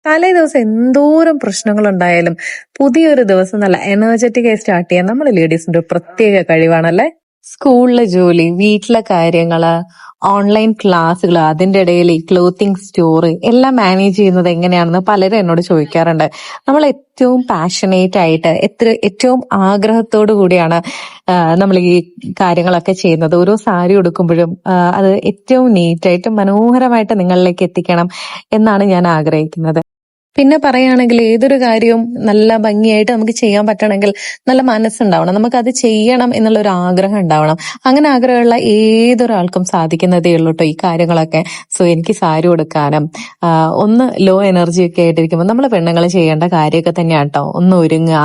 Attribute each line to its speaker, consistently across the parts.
Speaker 1: തലേ ദിവസം എന്തോരം പ്രശ്നങ്ങളുണ്ടായാലും പുതിയൊരു ദിവസം നല്ല എനർജറ്റിക് ആയി സ്റ്റാർട്ട് ചെയ്യാൻ നമ്മൾ ലേഡീസിന്റെ ഒരു പ്രത്യേക കഴിവാണല്ലേ. സ്കൂളിലെ ജോലി, വീട്ടിലെ കാര്യങ്ങള്, ഓൺലൈൻ ക്ലാസ്സുകൾ, അതിന്റെ ഇടയിൽ ഈ ക്ലോത്തിങ് സ്റ്റോർ എല്ലാം മാനേജ് ചെയ്യുന്നത് എങ്ങനെയാണെന്ന് പലരും എന്നോട് ചോദിക്കാറുണ്ട്. നമ്മൾ ഏറ്റവും പാഷനേറ്റ് ആയിട്ട് ഏറ്റവും ആഗ്രഹത്തോടു കൂടിയാണ് നമ്മൾ ഈ കാര്യങ്ങളൊക്കെ ചെയ്യുന്നത്. ഓരോ സാരി ഉടുക്കുമ്പോഴും അത് ഏറ്റവും നീറ്റായിട്ട് മനോഹരമായിട്ട് നിങ്ങളിലേക്ക് എത്തിക്കണം എന്നാണ് ഞാൻ ആഗ്രഹിക്കുന്നത്. പിന്നെ പറയുകയാണെങ്കിൽ ഏതൊരു കാര്യവും നല്ല ഭംഗിയായിട്ട് നമുക്ക് ചെയ്യാൻ പറ്റണമെങ്കിൽ നല്ല മനസ്സുണ്ടാവണം. നമുക്കത് ചെയ്യണം എന്നുള്ള ഒരു ആഗ്രഹം ഉണ്ടാവണം. അങ്ങനെ ആഗ്രഹമുള്ള ഏതൊരാൾക്കും സാധിക്കുന്നതേ ഉള്ളൂ കേട്ടോ ഈ കാര്യങ്ങളൊക്കെ. സോ എനിക്ക് സാരി ഉടുക്കാനും ഒന്ന് ലോ എനർജി ഒക്കെ ആയിട്ടിരിക്കുമ്പോൾ നമ്മൾ പെണ്ണുങ്ങൾ ചെയ്യേണ്ട കാര്യമൊക്കെ തന്നെയാണ് കേട്ടോ. ഒന്ന് ഒരുങ്ങുക,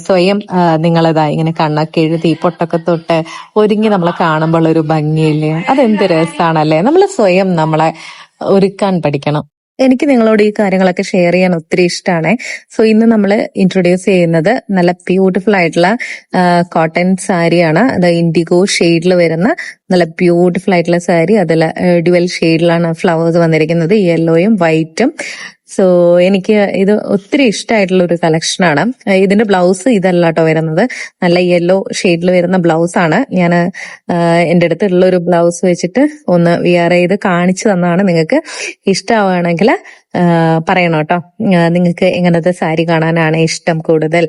Speaker 1: സ്വയം നിങ്ങളതാ ഇങ്ങനെ കണ്ണൊക്കെ എഴുതി പൊട്ടൊക്കെ തൊട്ട് ഒരുങ്ങി നമ്മളെ കാണുമ്പോൾ ഒരു ഭംഗിയില്ലേ, അതെന്ത് രസമാണല്ലേ. നമ്മൾ സ്വയം നമ്മളെ ഒരുക്കാൻ പഠിക്കണം. എനിക്ക് നിങ്ങളോട് ഈ കാര്യങ്ങളൊക്കെ ഷെയർ ചെയ്യാൻ ഒത്തിരി ഇഷ്ടമാണ്. സോ ഇന്ന് നമ്മൾ ഇൻട്രൊഡ്യൂസ് ചെയ്യുന്നത് നല്ല ബ്യൂട്ടിഫുൾ ആയിട്ടുള്ള കോട്ടൺ സാരിയാണ്. അത് ഇൻഡിഗോ ഷെയ്ഡിൽ വരുന്ന നല്ല ബ്യൂട്ടിഫുൾ ആയിട്ടുള്ള സാരി. അതിൽ ഡ്യുവൽ ഷെയ്ഡിലാണ് ഫ്ലവേഴ്സ് വന്നിരിക്കുന്നത്, യെല്ലോയും വൈറ്റും. സോ എനിക്ക് ഇത് ഒത്തിരി ഇഷ്ടമായിട്ടുള്ള ഒരു കളക്ഷനാണ്. ഇതിന്റെ ബ്ലൗസ് ഇതല്ല കേട്ടോ വരുന്നത്, നല്ല യെല്ലോ ഷെയ്ഡിൽ വരുന്ന ബ്ലൗസ് ആണ്. ഞാൻ എൻ്റെ അടുത്തുള്ള ഒരു ബ്ലൗസ് വെച്ചിട്ട് ഒന്ന് വിയർ ചെയ്ത് കാണിച്ചു തന്നാണ്. നിങ്ങൾക്ക് ഇഷ്ടമാവുകയാണെങ്കിൽ പറയണം കേട്ടോ. നിങ്ങൾക്ക് എങ്ങനത്തെ സാരി കാണാനാണ് ഇഷ്ടം കൂടുതൽ.